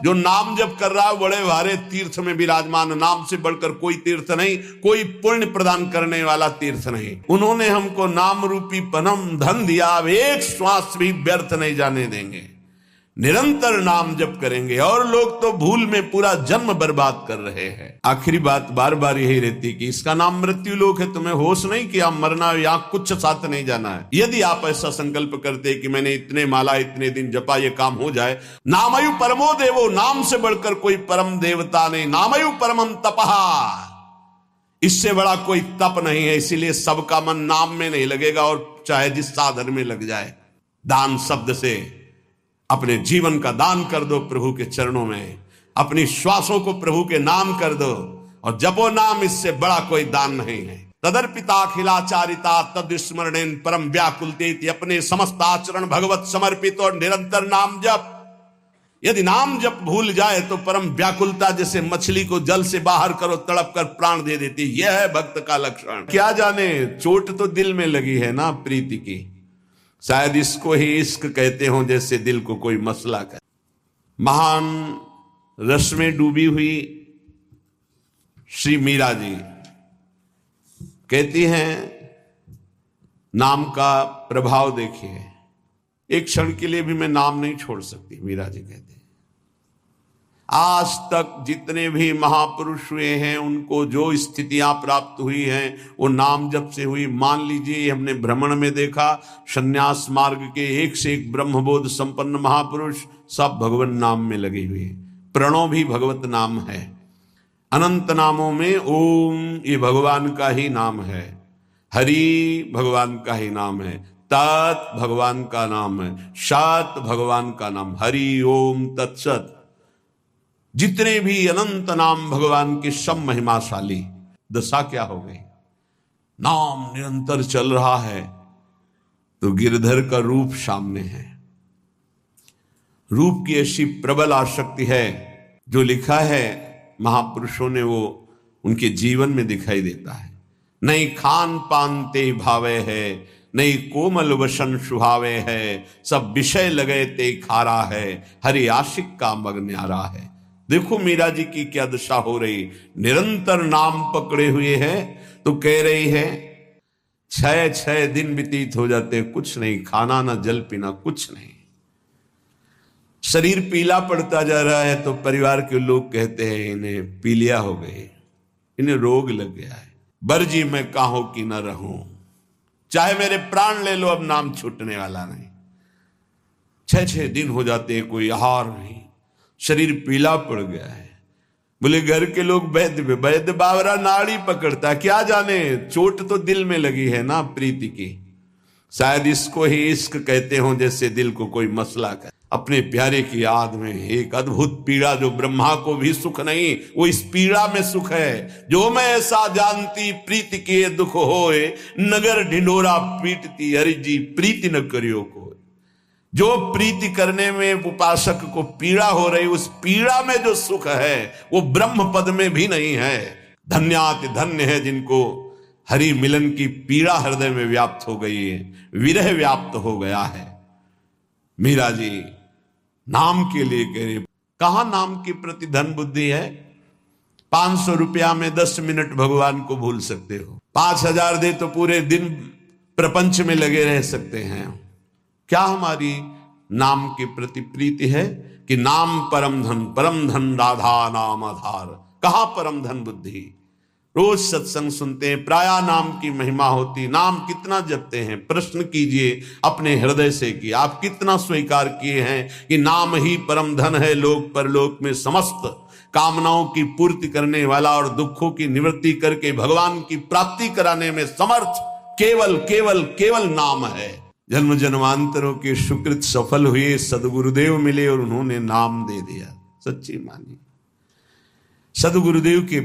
जो नाम जप कर रहा है बड़े भारे तीर्थ में विराजमान, नाम से बढ़कर कोई तीर्थ नहीं, कोई पुण्य प्रदान करने वाला तीर्थ नहीं। उन्होंने हमको नाम रूपी परम धन दिया, अब एक श्वास भी व्यर्थ नहीं जाने देंगे, निरंतर नाम जप करेंगे। और लोग तो भूल में पूरा जन्म बर्बाद कर रहे हैं। आखिरी बात बार बार यही रहती कि इसका नाम मृत्यु लोक है, तुम्हें होश नहीं कि आप मरना या कुछ साथ नहीं जाना है। यदि आप ऐसा संकल्प करते कि मैंने इतने माला इतने दिन जपा ये काम हो जाए, नामयु परमो देवो, नाम से बढ़कर कोई परम देवता नहीं, नामयु परमम तपहा, इससे बड़ा कोई तप नहीं है। इसीलिए सबका मन नाम में नहीं लगेगा, और चाहे जिस साधन में लग जाए। दान शब्द से अपने जीवन का दान कर दो प्रभु के चरणों में, अपनी श्वासों को प्रभु के नाम कर दो, और जपो नाम, इससे बड़ा कोई दान नहीं है। तदर्पिता अखिलाचारिता तद्स्मरणेन परम व्याकुलते, अपने समस्त आचरण भगवत समर्पित और निरंतर नाम जप। यदि नाम जप भूल जाए तो परम व्याकुलता, जैसे मछली को जल से बाहर करो तड़प कर प्राण दे देती, यह है भक्त का लक्षण। क्या जाने चोट तो दिल में लगी है ना प्रीति की, शायद इसको ही इश्क कहते हो, जैसे दिल को कोई मसला कर। महान रस में डूबी हुई श्री मीरा जी कहती हैं, नाम का प्रभाव देखिए, एक क्षण के लिए भी मैं नाम नहीं छोड़ सकती। मीरा जी कहते हैं, आज तक जितने भी महापुरुष हुए हैं उनको जो स्थितियां प्राप्त हुई हैं वो नाम जप से हुई। मान लीजिए हमने भ्रमण में देखा, संन्यास मार्ग के एक से एक ब्रह्मबोध संपन्न महापुरुष सब भगवान नाम में लगे हुए हैं। प्रणव भी भगवत नाम है, अनंत नामों में ओम ये भगवान का ही नाम है, हरि भगवान का ही नाम है, तत् भगवान का नाम है, सत भगवान का नाम, हरि ओम तत्सत। जितने भी अनंत नाम भगवान की सब महिमाशाली। दशा क्या हो गई, नाम निरंतर चल रहा है तो गिरधर का रूप सामने है। रूप की ऐसी प्रबल आसक्ति है, जो लिखा है महापुरुषों ने वो उनके जीवन में दिखाई देता है। नहीं खान पान ते भावे है, नहीं कोमल वसन सुहावे है, सब विषय लगे ते खारा है, हरि आशिक का मग न्यारा है। देखो मीरा जी की क्या दशा हो रही, निरंतर नाम पकड़े हुए है, तो कह रही है 6 दिन व्यतीत हो जाते, कुछ नहीं, खाना ना जल पीना, कुछ नहीं। शरीर पीला पड़ता जा रहा है तो परिवार के लोग कहते हैं इन्हें पीलिया हो गई, इन्हें रोग लग गया है। बरजी मैं काहो कि न रहूं, चाहे मेरे प्राण ले लो, अब नाम छूटने वाला नहीं। 6 दिन हो जाते, कोई आहार नहीं, शरीर पीला पड़ गया है। बोले घर के लोग वैद्य बावरा नाड़ी पकड़ता, क्या जाने चोट तो दिल में लगी है ना प्रीति की, शायद इसको ही इश्क कहते हो, जैसे दिल को कोई मसला कर। अपने प्यारे की याद में एक अद्भुत पीड़ा, जो ब्रह्मा को भी सुख नहीं, वो इस पीड़ा में सुख है। जो मैं ऐसा जानती प्रीति के दुख होए, नगर ढिंडोरा पीटती, हरि जी प्रीति न करियो को। जो प्रीति करने में उपासक को पीड़ा हो रही, उस पीड़ा में जो सुख है वो ब्रह्म पद में भी नहीं है। धन्याति धन्य है जिनको हरि मिलन की पीड़ा हृदय में व्याप्त हो गई है, विरह व्याप्त हो गया है। मीरा जी नाम के लिए कह रहे, कहां नाम के प्रति धन बुद्धि है। 500 रुपया में 10 मिनट भगवान को भूल सकते हो, 5000 दे तो पूरे दिन प्रपंच में लगे रह सकते हैं। क्या हमारी नाम के प्रति प्रीति है कि नाम परम धन राधा नाम आधार। कहां परम धन बुद्धि। रोज सत्संग सुनते हैं, प्राया नाम की महिमा होती, नाम कितना जपते हैं। प्रश्न कीजिए अपने हृदय से कि आप कितना स्वीकार किए हैं कि नाम ही परम धन है, लोक परलोक में समस्त कामनाओं की पूर्ति करने वाला और दुखों की निवृत्ति करके भगवान की प्राप्ति कराने में समर्थ केवल केवल केवल नाम है। जन्म जन्मांतरों के सुकृत सफल हुए, सदगुरुदेव मिले और उन्होंने नाम दे दिया। सच्ची मानी सदगुरुदेव के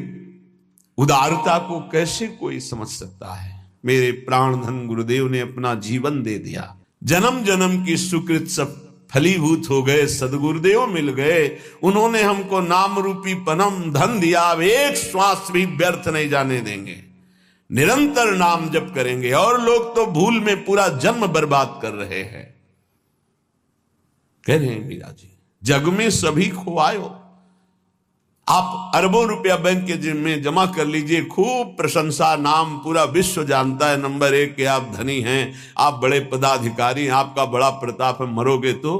उदारता को कैसे कोई समझ सकता है। मेरे प्राण धन गुरुदेव ने अपना जीवन दे दिया, जन्म जन्म की सुकृत सब फलीभूत हो गए, सदगुरुदेव मिल गए, उन्होंने हमको नाम रूपी परम धन दिया। अब एक श्वास भी व्यर्थ नहीं जाने देंगे, निरंतर नाम जप करेंगे। और लोग तो भूल में पूरा जन्म बर्बाद कर रहे हैं। कह रहे हैं मीरा जी जग में सभी खुआयो। आप अरबों रुपया बैंक के में जमा कर लीजिए, खूब प्रशंसा, नाम पूरा विश्व जानता है, नंबर 1 के आप धनी हैं, आप बड़े पदाधिकारी हैं, आपका बड़ा प्रताप है। मरोगे तो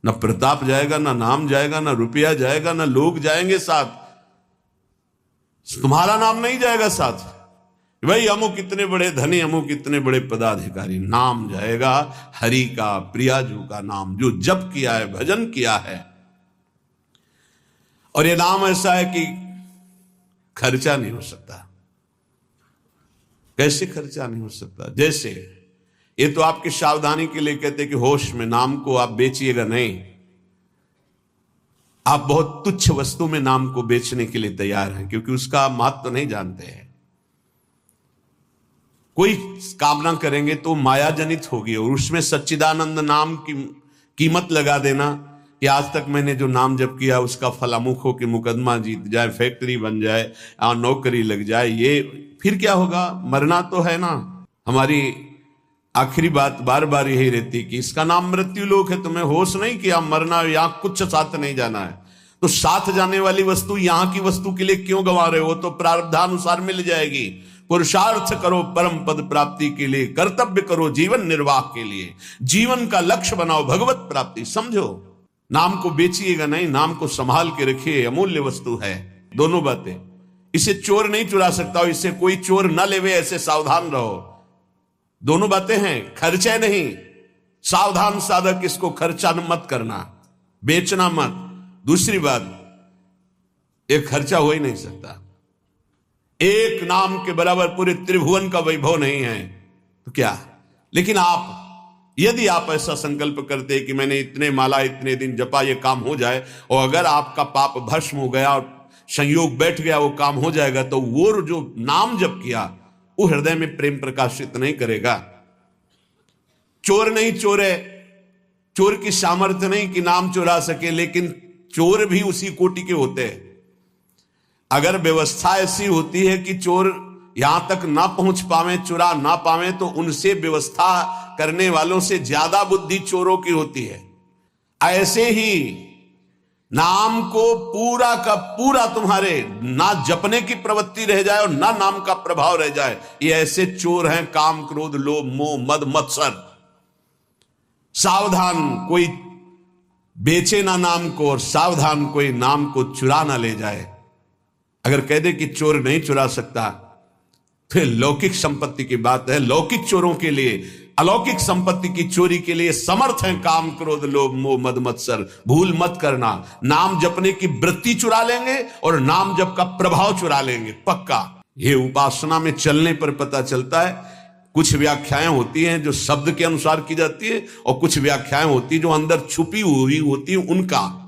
न प्रताप जाएगा, ना नाम जाएगा, ना रुपया जाएगा, ना लोग जाएंगे साथ, तुम्हारा नाम नहीं जाएगा साथ। भाई अमुक कितने बड़े धनी, अमुक कितने बड़े पदाधिकारी, नाम जाएगा हरि का, प्रियाजू का नाम, जो जप किया है, भजन किया है। और ये नाम ऐसा है कि खर्चा नहीं हो सकता। कैसे खर्चा नहीं हो सकता? जैसे ये तो आपकी सावधानी के लिए कहते कि होश में नाम को आप बेचिएगा नहीं। आप बहुत तुच्छ वस्तु में नाम को बेचने के लिए तैयार हैं, क्योंकि उसका महत्व नहीं जानते हैं। कोई कामना करेंगे तो माया जनित होगी, और उसमें सच्चिदानंद नाम की कीमत लगा देना कि आज तक मैंने जो नाम जप किया उसका फलामुख हो कि मुकदमा जीत जाए, फैक्ट्री बन जाए, नौकरी लग जाए, ये फिर क्या होगा? मरना तो है ना। हमारी आखिरी बात बार बार यही रहती कि इसका नाम मृत्यु लोक है। तुम्हें होश नहीं कि आप मरना, यहां कुछ साथ नहीं जाना है, तो साथ जाने वाली वस्तु यहां की वस्तु के लिए क्यों गंवा रहे हो? तो प्रारब्धानुसार मिल जाएगी। पुरुषार्थ करो परम पद प्राप्ति के लिए, कर्तव्य करो जीवन निर्वाह के लिए, जीवन का लक्ष्य बनाओ भगवत प्राप्ति। समझो, नाम को बेचिएगा नहीं, नाम को संभाल के रखिए, अमूल्य वस्तु है। दोनों बातें, इसे चोर नहीं चुरा सकता, और इसे कोई चोर न लेवे, ऐसे सावधान रहो। दोनों बातें हैं, खर्चे नहीं। सावधान साधक, इसको खर्चा मत करना, बेचना मत। दूसरी बात, एक खर्चा हो ही नहीं सकता। एक नाम के बराबर पूरे त्रिभुवन का वैभव नहीं है तो क्या? लेकिन आप, यदि आप ऐसा संकल्प करते कि मैंने इतने माला इतने दिन जपा, ये काम हो जाए, और अगर आपका पाप भस्म हो गया और संयोग बैठ गया, वो काम हो जाएगा, तो वो जो नाम जप किया वो हृदय में प्रेम प्रकाशित नहीं करेगा। चोर नहीं चोरे, चोर की सामर्थ्य नहीं कि नाम चुरा सके, लेकिन चोर भी उसी कोटि के होते हैं। अगर व्यवस्था ऐसी होती है कि चोर यहां तक ना पहुंच पावे, चुरा ना पावे, तो उनसे व्यवस्था करने वालों से ज्यादा बुद्धि चोरों की होती है। ऐसे ही नाम को पूरा का पूरा तुम्हारे ना जपने की प्रवृत्ति रह जाए और ना नाम का प्रभाव रह जाए, ये ऐसे चोर हैं काम क्रोध लोभ मोह मद मत्सर। सावधान कोई बेचे ना नाम को, और सावधान कोई नाम को चुरा ना ले जाए। अगर कह दे कि चोर नहीं चुरा सकता, फिर लौकिक संपत्ति की बात है। लौकिक चोरों के लिए, अलौकिक संपत्ति की चोरी के लिए समर्थ है काम क्रोध लोभ मोह मद मत्सर। भूल मत करना, नाम जपने की वृत्ति चुरा लेंगे और नाम जप का प्रभाव चुरा लेंगे, पक्का। ये उपासना में चलने पर पता चलता है। कुछ व्याख्याएं होती हैं जो शब्द के अनुसार की जाती है, और कुछ व्याख्याएं होती जो अंदर छुपी हुई होती है उनका।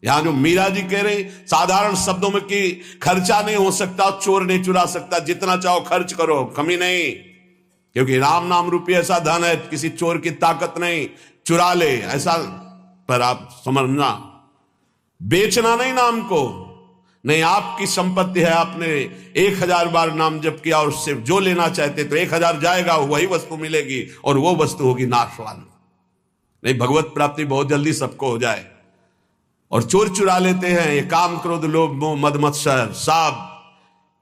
यहां जो मीरा जी कह रहे साधारण शब्दों में कि खर्चा नहीं हो सकता, चोर नहीं चुरा सकता, जितना चाहो खर्च करो, कमी नहीं, क्योंकि राम नाम रूपी ऐसा धन है, किसी चोर की ताकत नहीं, चुरा ले ऐसा। पर आप समझना, बेचना नहीं नाम को, नहीं आपकी संपत्ति है, आपने 1000 बार नाम जप किया और उससे जो लेना चाहते तो 1000 जाएगा, वही वस्तु मिलेगी, और वो वस्तु होगी नाशवान। नहीं, भगवत प्राप्ति बहुत जल्दी सबको हो जाए। और चोर चुरा लेते हैं ये काम क्रोध लोभ मोह मद मत्सर, साब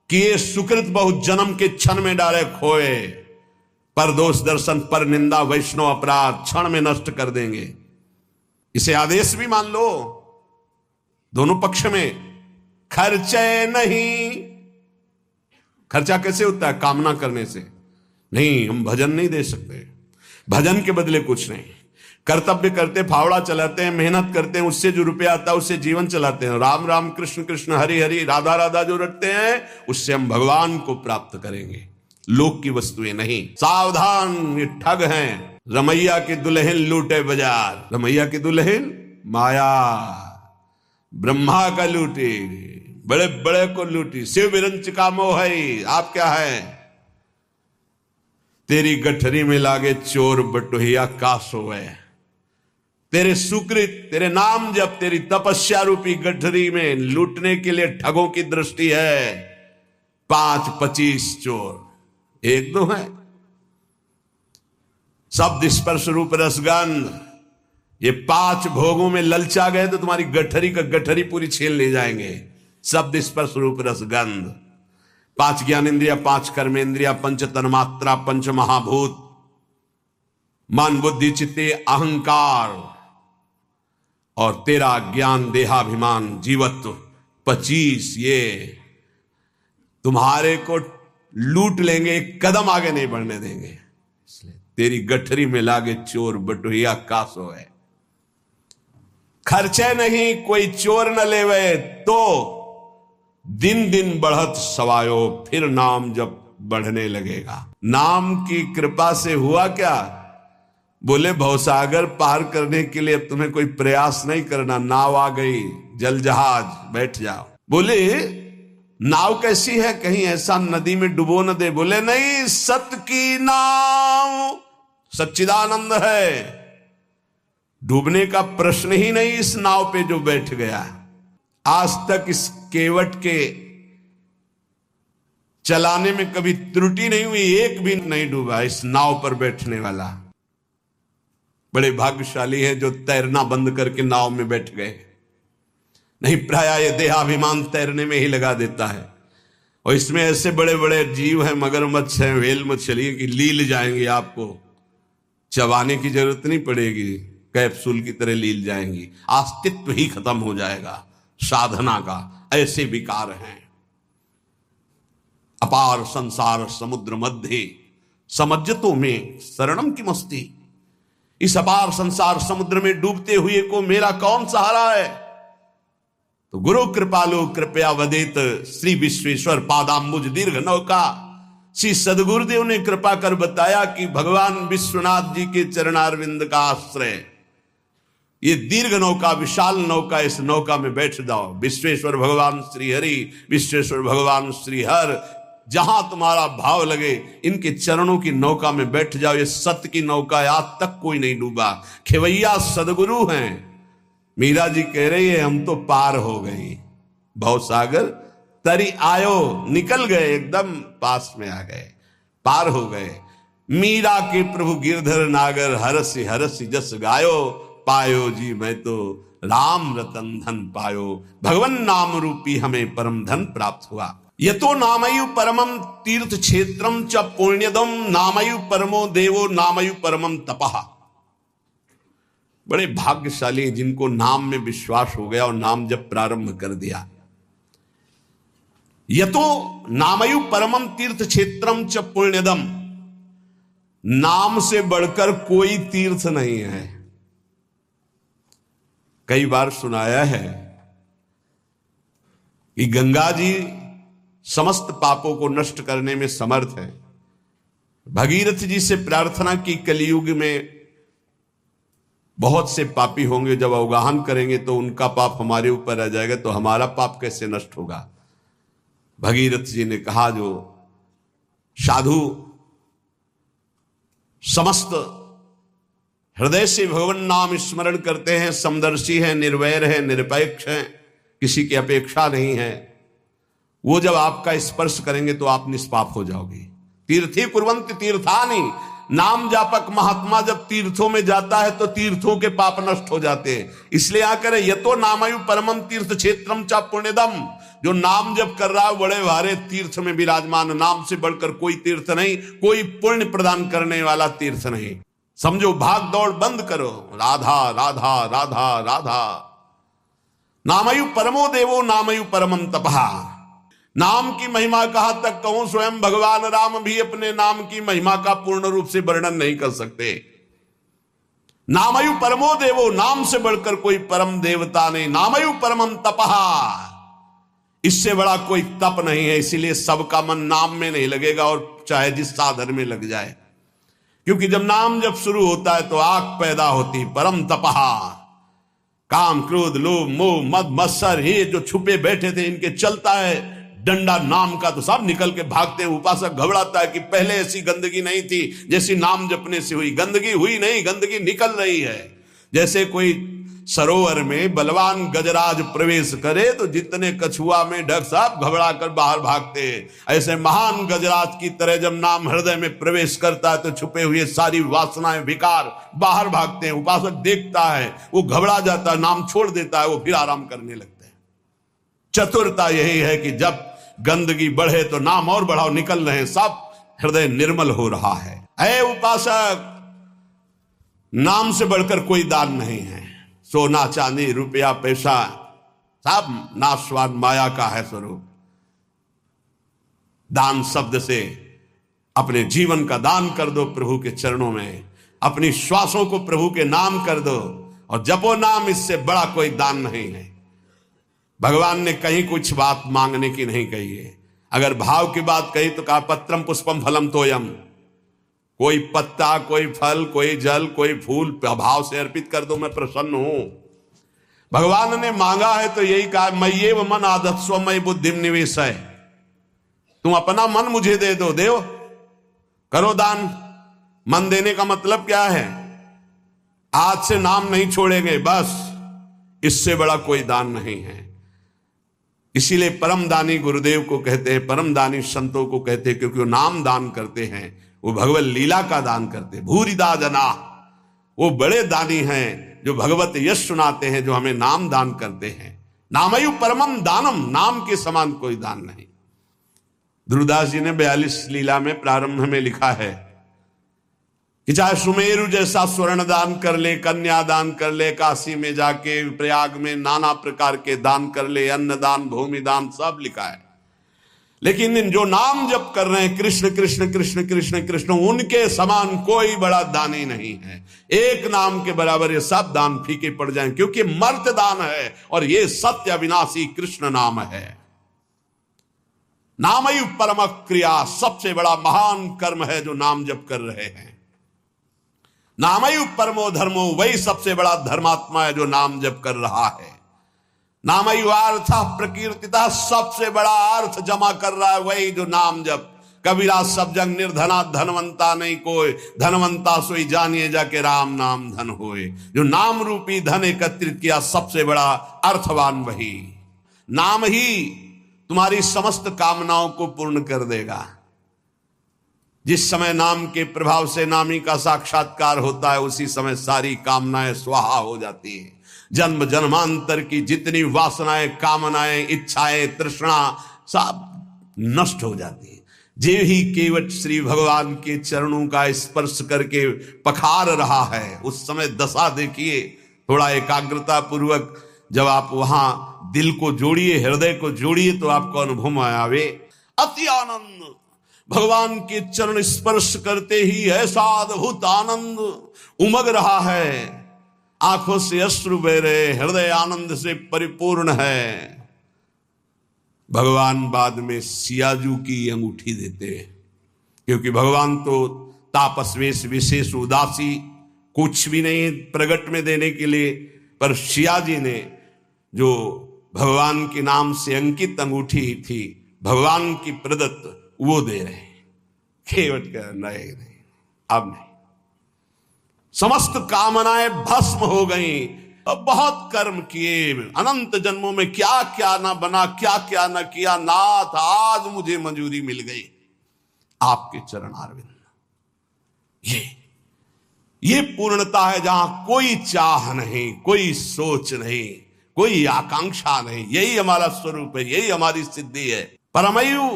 किए सुकृत बहुत जन्म के क्षण में डाले खोए, पर दोष दर्शन पर निंदा वैष्णव अपराध क्षण में नष्ट कर देंगे। इसे आदेश भी मान लो, दोनों पक्ष में। खर्चे नहीं, खर्चा कैसे होता है? कामना करने से नहीं। हम भजन नहीं दे सकते, भजन के बदले कुछ नहीं। कर्तव्य करते, फावड़ा चलाते हैं, मेहनत करते हैं, उससे जो रुपया आता है उससे जीवन चलाते हैं। राम राम कृष्ण कृष्ण हरि हरि राधा राधा जो रटते हैं, उससे हम भगवान को प्राप्त करेंगे, लोक की वस्तुएं नहीं। सावधान, ये ठग हैं। रमैया की दुल्हन लूटे बाजार, रमैया की दुल्हन माया, ब्रह्मा का लूटी, बड़े बड़े को लूटी, शिव विरंच का मोह है। आप क्या है? तेरी गठरी में लागे चोर बटोहिया का सोए। तेरे सुकृत, तेरे नाम जब तेरी तपस्या रूपी गठरी में लूटने के लिए ठगों की दृष्टि है। 5-25 चोर, 1-2 है। शब्द स्पर्श रूप रसगंध, ये 5 भोगों में ललचा गए तो तुम्हारी गठरी का गठरी पूरी छीन ले जाएंगे। शब्द स्पर्श रूप रस गंध, 5 ज्ञानेन्द्रिया, 5 कर्मेंद्रिया, 5 तन्मात्रा, 5 महाभूत, मन बुद्धि चित्ते अहंकार, और 13 ज्ञान देहाभिमान जीवत्व, 25 ये तुम्हारे को लूट लेंगे, एक कदम आगे नहीं बढ़ने देंगे। इसलिए तेरी गठरी में लागे चोर बटुहिया कासो है, खर्चे नहीं कोई चोर न लेवे, तो दिन दिन बढ़त सवायो, फिर नाम जब बढ़ने लगेगा। नाम की कृपा से हुआ क्या? बोले भवसागर पार करने के लिए अब तुम्हें कोई प्रयास नहीं करना, नाव आ गई, जल जहाज, बैठ जाओ। बोले नाव कैसी है, कहीं ऐसा नदी में डुबो न दे? बोले नहीं, सत्य की नाव सच्चिदानंद है, डूबने का प्रश्न ही नहीं इस नाव पे जो बैठ गया। आज तक इस केवट के चलाने में कभी त्रुटि नहीं हुई, एक भी नहीं डूबा इस नाव पर बैठने वाला। बड़े भाग्यशाली है जो तैरना बंद करके नाव में बैठ गए, नहीं प्राय ये देहाभिमान तैरने में ही लगा देता है। और इसमें ऐसे बड़े बड़े जीव हैं, मगरमच्छ हैं, व्हेल मछली की लील जाएंगी, आपको चबाने की जरूरत नहीं पड़ेगी, कैप्सूल की तरह लील जाएंगी, अस्तित्व ही खत्म हो जाएगा साधना का। ऐसे विकार हैं। अपार संसार समुद्र मध्य समज्जतों में शरणम की मस्ती, इस अपार संसार समुद्र में डूबते हुए को मेरा कौन सहारा है? तो गुरु कृपालु कृपया वदेत, श्री विश्वेश्वर पादाम्बुज दीर्घ नौका। श्री सदगुरुदेव ने कृपा कर बताया कि भगवान विश्वनाथ जी के चरणारविंद का आश्रय ये दीर्घ नौका, विशाल नौका, इस नौका में बैठ जाओ। विश्वेश्वर भगवान श्री हरि, विश्वेश्वर भगवान श्री हर, जहां तुम्हारा भाव लगे इनके चरणों की नौका में बैठ जाओ। ये सत्य की नौका है, आज तक कोई नहीं डूबा। खेवैया सदगुरु हैं। मीरा जी कह रही है हम तो पार हो गई भवसागर, तरी आयो, निकल गए, एकदम पास में आ गए, पार हो गए। मीरा के प्रभु गिरधर नागर, हरसि हरसि जस गायो, पायो जी मैं तो राम रतन धन पायो। भगवान नाम रूपी हमें परम धन प्राप्त हुआ। यतो नामयु परमम तीर्थ क्षेत्रम च पुण्यदम, नामयु परमो देवो नामयु परमम तपः। बड़े भाग्यशाली जिनको नाम में विश्वास हो गया और नाम जब प्रारंभ कर दिया। यतो नामयु परमम तीर्थ क्षेत्रम च पुण्यदम, नाम से बढ़कर कोई तीर्थ नहीं है। कई बार सुनाया है कि गंगा जी समस्त पापों को नष्ट करने में समर्थ है। भगीरथ जी से प्रार्थना की, कलयुग में बहुत से पापी होंगे, जब अवगाहन करेंगे तो उनका पाप हमारे ऊपर आ जाएगा, तो हमारा पाप कैसे नष्ट होगा। भगीरथ जी ने कहा जो साधु समस्त हृदय से भगवान नाम स्मरण करते हैं, समदर्शी हैं, निर्वैर हैं, निरपेक्ष हैं, किसी की अपेक्षा नहीं है, वो जब आपका स्पर्श करेंगे तो आप निष्पाप हो जाओगे। तीर्थी कुर्वन्ति तीर्थानि, नाम जापक महात्मा जब तीर्थों में जाता है तो तीर्थों के पाप नष्ट हो जाते हैं। इसलिए आकर यतो नामयु परमम तीर्थ क्षेत्रम च पुण्यदम, जो नाम जब कर रहा है बड़े भारे तीर्थ में विराजमान, नाम से बढ़कर कोई तीर्थ नहीं, कोई पुण्य प्रदान करने वाला तीर्थ नहीं। समझो, भाग दौड़ बंद करो, राधा राधा राधा राधा। नामयु परमो देवो नामयु परमम तपः। नाम की महिमा कहां तक कहूं, स्वयं भगवान राम भी अपने नाम की महिमा का पूर्ण रूप से वर्णन नहीं कर सकते। नामयु परमो देवो, नाम से बढ़कर कोई परम देवता नहीं। नामयु परमम तपः, इससे बड़ा कोई तप नहीं है। इसीलिए सबका मन नाम में नहीं लगेगा, और चाहे जिस साधन में लग जाए, क्योंकि जब नाम जब शुरू होता है तो आग पैदा होती। परम तपः, काम क्रोध लोभ मोह मद मत्सर, ये जो छुपे बैठे थे इनके चलता है डंडा नाम का, तो सब निकल के भागते हैं। उपासक घबराता है कि पहले ऐसी गंदगी नहीं थी जैसी नाम जपने से हुई। गंदगी हुई नहीं, गंदगी निकल रही है। जैसे कोई सरोवर में बलवान गजराज प्रवेश करे तो जितने कछुआ में ढक सब घबरा कर बाहर भागते, ऐसे महान गजराज की तरह जब नाम हृदय में प्रवेश करता है तो छुपे हुए सारी वासनाएं विकार बाहर भागते हैं। उपासक देखता है, वो घबरा जाता है, नाम छोड़ देता है, वो फिर आराम करने लगता है। चतुरता यही है कि जब गंदगी बढ़े तो नाम और बढ़ाओ, निकल रहे हैं, सब हृदय निर्मल हो रहा है। ऐ उपासक, नाम से बढ़कर कोई दान नहीं है। सोना चांदी रुपया पैसा सब नाशवान माया का है स्वरूप। दान शब्द से अपने जीवन का दान कर दो प्रभु के चरणों में, अपनी श्वासों को प्रभु के नाम कर दो और जपो नाम, इससे बड़ा कोई दान नहीं है। भगवान ने कहीं कुछ बात मांगने की नहीं कही है। अगर भाव की बात कही तो कहा पत्रम पुष्पम फलम तोयम, कोई पत्ता, कोई फल, कोई जल, कोई फूल भाव से अर्पित कर दो, मैं प्रसन्न हूं। भगवान ने मांगा है तो यही कहा, मय्येव मन आदत्स्व मयि बुद्धिम निवेशय, तुम अपना मन मुझे दे दो, देव करो दान। मन देने का मतलब क्या है? आज से नाम नहीं छोड़ेंगे, बस, इससे बड़ा कोई दान नहीं है। इसीलिए परम दानी गुरुदेव को कहते हैं, परम दानी संतों को कहते हैं, क्योंकि वो नाम दान करते हैं, वो भगवत लीला का दान करते हैं। भूरिदा जना, वो बड़े दानी हैं जो भगवत यश सुनाते हैं, जो हमें नाम दान करते हैं। नामयु परमम दानम, नाम के समान कोई दान नहीं। ध्रुवदास जी ने 42 लीला में प्रारंभ में लिखा है कि चाहे सुमेरु जैसा स्वर्ण दान कर ले, कन्या दान कर ले, काशी में जाके प्रयाग में नाना प्रकार के दान कर ले, अन्न दान, भूमि दान, सब लिखा है। लेकिन जो नाम जप कर रहे हैं कृष्ण कृष्ण कृष्ण कृष्ण कृष्ण, उनके समान कोई बड़ा दानी नहीं है। एक नाम के बराबर ये सब दान फीके पड़ जाएं, क्योंकि मर्त दान है और ये सत्य अविनाशी कृष्ण नाम है। नामयु परम क्रिया, सबसे बड़ा महान कर्म है जो नाम जप कर रहे हैं। नामयु परमो धर्मो, वही सबसे बड़ा धर्मात्मा है जो नाम जप कर रहा है। नामयु अर्थ प्रकीर्तिता, सबसे बड़ा अर्थ जमा कर रहा है वही जो नाम जप। कबीरा सब जंग निर्धना, धनवंता नहीं कोई, धनवंता सोई जानिए जाके राम नाम धन होए। जो नाम रूपी धन एकत्रित किया, सबसे बड़ा अर्थवान वही। नाम ही तुम्हारी समस्त कामनाओं को पूर्ण कर देगा। जिस समय नाम के प्रभाव से नामी का साक्षात्कार होता है, उसी समय सारी कामनाएं स्वाहा हो जाती हैं। जन्म जन्मांतर की जितनी वासनाएं, कामनाएं, इच्छाएं, तृष्णा सब नष्ट हो जाती है। जे ही केवट श्री भगवान के चरणों का स्पर्श करके पखार रहा है, उस समय दशा देखिए। थोड़ा एकाग्रता पूर्वक जब आप वहां दिल को जोड़िए, हृदय को जोड़िए, तो आपको अनुभव आवे अति आनंद। भगवान के चरण स्पर्श करते ही ऐसा अद्भुत आनंद उमग रहा है, आंखों से अश्रु बह रहे, हृदय आनंद से परिपूर्ण है। भगवान बाद में सियाजू की अंगूठी देते हैं, क्योंकि भगवान तो तापस्वेश विशेष उदासी कुछ भी नहीं प्रगट में देने के लिए, पर सियाजी ने जो भगवान के नाम से अंकित अंगूठी थी, भगवान की प्रदत्त, वो दे रहे हैं। केवट का नहीं, अब नहीं। समस्त कामनाएं भस्म हो गई। अब बहुत कर्म किए, अनंत जन्मों में क्या क्या ना बना, क्या क्या ना किया, नाथ आज मुझे मंजूरी मिल गई आपके चरण अरविंद। ये पूर्णता है जहां कोई चाह नहीं, कोई सोच नहीं, कोई आकांक्षा नहीं। यही हमारा स्वरूप है, यही हमारी सिद्धि है। परमयु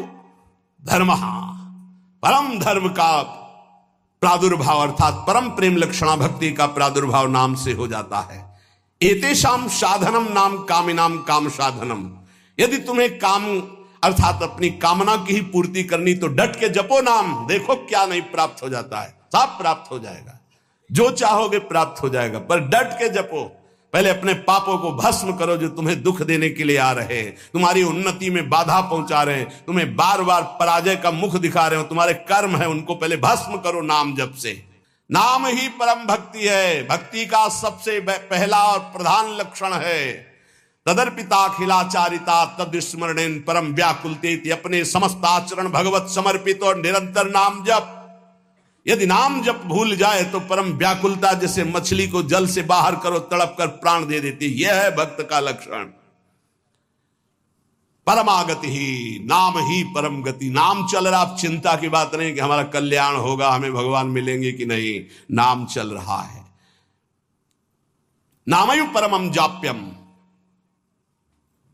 धर्म, परम धर्म का प्रादुर्भाव अर्थात परम प्रेम लक्षणा भक्ति का प्रादुर्भाव नाम से हो जाता है। एतेषाम साधनम नाम कामिनाम काम साधनम। यदि तुम्हें काम अर्थात अपनी कामना की ही पूर्ति करनी तो डट के जपो नाम, देखो क्या नहीं प्राप्त हो जाता है। सब प्राप्त हो जाएगा, जो चाहोगे प्राप्त हो जाएगा, पर डट के जपो। पहले अपने पापों को भस्म करो जो तुम्हें दुख देने के लिए आ रहे हैं, तुम्हारी उन्नति में बाधा पहुंचा रहे हैं, तुम्हें बार बार पराजय का मुख दिखा रहे हो, तुम्हारे कर्म है, उनको पहले भस्म करो नाम जप से। नाम ही परम भक्ति है। भक्ति का सबसे पहला और प्रधान लक्षण है तदर्पिता खिलाचारिता तद्स्मरणेन परम व्याकुलते, अपने समस्त आचरण भगवत समर्पित और निरंतर नाम जप। यदि नाम जब भूल जाए तो परम व्याकुलता, जैसे मछली को जल से बाहर करो तड़प कर प्राण दे देती। यह है भक्त का लक्षण। परमागति ही, नाम ही परम गति। नाम चल रहा, आप चिंता की बात नहीं कि हमारा कल्याण होगा, हमें भगवान मिलेंगे कि नहीं। नाम चल रहा है। नामयु परमम जाप्यम,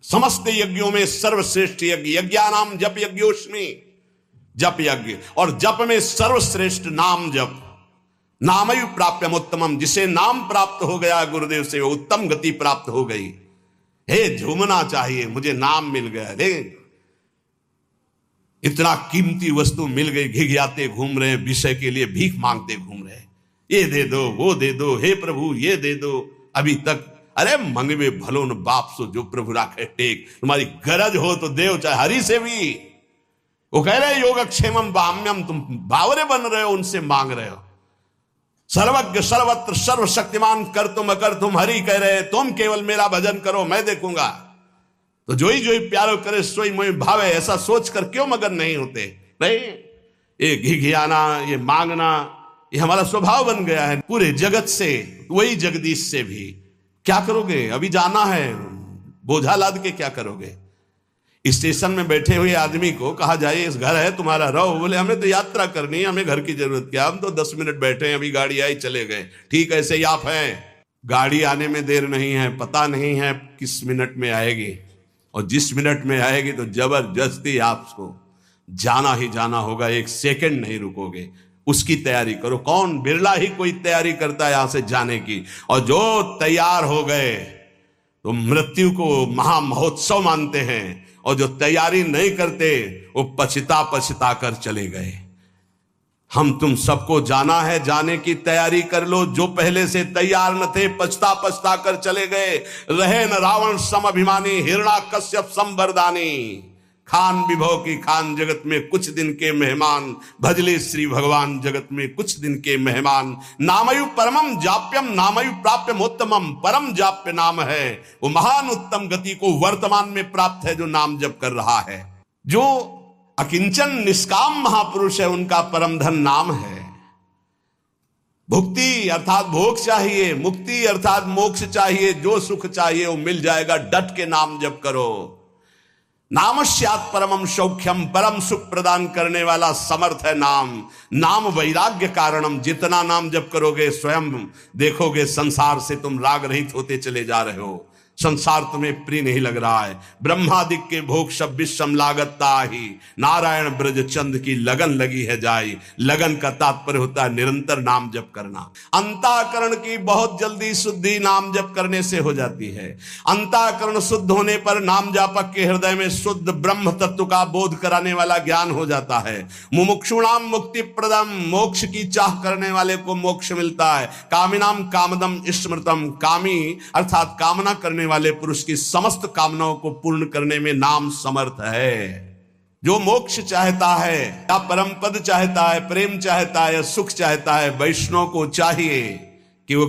समस्त यज्ञों में सर्वश्रेष्ठ यज्ञ। यज्ञानाम जप यज्ञोस्मि, जप यज्ञ। और जप में सर्वश्रेष्ठ नाम जप। नामयु प्राप्यम उत्तमम, जिसे नाम प्राप्त हो गया गुरुदेव से, वो उत्तम गति प्राप्त हो गई। हे, झूमना चाहिए, मुझे नाम मिल गया। रे, इतना कीमती वस्तु मिल गई, घिघियाते घूम रहे हैं, विषय के लिए भीख मांगते घूम रहे हैं। ये दे दो, वो दे दो, हे प्रभु ये दे दो। अभी तक अरे मंगवे भलो न बाप सो जो प्रभु राखे टेक। तुम्हारी गरज हो तो देव, चाहे हरि से भी। वो कह रहे योगक्षेमम बाम्यम, तुम बावरे बन रहे हो, उनसे मांग रहे हो। सर्वज्ञ सर्वत्र सर्वशक्तिमान कर तुम अकर तुम, हरि कह रहे तुम केवल मेरा भजन करो, मैं देखूंगा। तो जो ही प्यारो करे सोई मोहि भावे, ऐसा सोचकर क्यों मगन नहीं होते? नहीं, ये घिघियाना, ये मांगना, ये हमारा स्वभाव बन गया है। पूरे जगत से, वही जगदीश से भी। क्या करोगे? अभी जाना है, बोझा लाद के क्या करोगे? स्टेशन में बैठे हुए आदमी को कहा जाए इस घर है तुम्हारा, रहो। बोले हमें तो यात्रा करनी है, हमें घर की जरूरत क्या, हम तो 10 मिनट बैठे हैं, अभी गाड़ी आई चले गए। ठीक ऐसे ही आप हैं, गाड़ी आने में देर नहीं है, पता नहीं है किस मिनट में आएगी, और जिस मिनट में आएगी तो जबरदस्ती आपको जाना ही जाना होगा, एक सेकंड नहीं रुकोगे। उसकी तैयारी करो। कौन, बिरला ही कोई तैयारी करता है यहां से जाने की। और जो तैयार हो गए तो मृत्यु को महामहोत्सव मानते हैं, और जो तैयारी नहीं करते वो पछता कर चले गए। हम तुम सबको जाना है, जाने की तैयारी कर लो। जो पहले से तैयार न थे, पछता कर चले गए। रहे न रावण सम अभिमानी, हिरणाकश्यप सम वरदानी। खान विभव की खान, जगत में कुछ दिन के मेहमान। भजले श्री भगवान, जगत में कुछ दिन के मेहमान। नामयु परमम जाप्यम, नामयु प्राप्यम उत्तमम। परम जाप्य नाम है, वो महान उत्तम गति को वर्तमान में प्राप्त है जो नाम जप कर रहा है। जो अकिंचन निष्काम महापुरुष है, उनका परम धन नाम है। भुक्ति अर्थात भोग चाहिए, मुक्ति अर्थात मोक्ष चाहिए, जो सुख चाहिए वो मिल जाएगा। डट के नाम जप करो। नामस्यात् परमम सौख्यम, परम सुख प्रदान करने वाला समर्थ है नाम। नाम वैराग्य कारणम, जितना नाम जप करोगे स्वयं देखोगे संसार से तुम राग रहित होते चले जा रहे हो। संसार तुम्हें प्रिय नहीं लग रहा है। ब्रह्मादिक के भोग सब विषम लागता ही, नारायण ब्रज चंद की लगन लगी है जाई। लगन का तात्पर्य होता है निरंतर नाम जप करना। अंतःकरण की बहुत जल्दी शुद्धि नाम जप करने से हो जाती है। अंतःकरण शुद्ध होने पर नाम जापक के हृदय में शुद्ध ब्रह्म तत्व का बोध कराने वाला ज्ञान हो जाता है। मुमुक्षुणाम मुक्ति प्रदम, मोक्ष की चाह करने वाले को मोक्ष मिलता है। कामिनाम कामदम स्मृतम, कामी अर्थात कामना करने वाले पुरुष की समस्त कामनाओं को पूर्ण करने में नाम समर्थ है। जो मोक्ष चाहता है, या परम पद चाहता है, प्रेम चाहता है, या सुख चाहता है, वैष्णव को चाहिए कि वो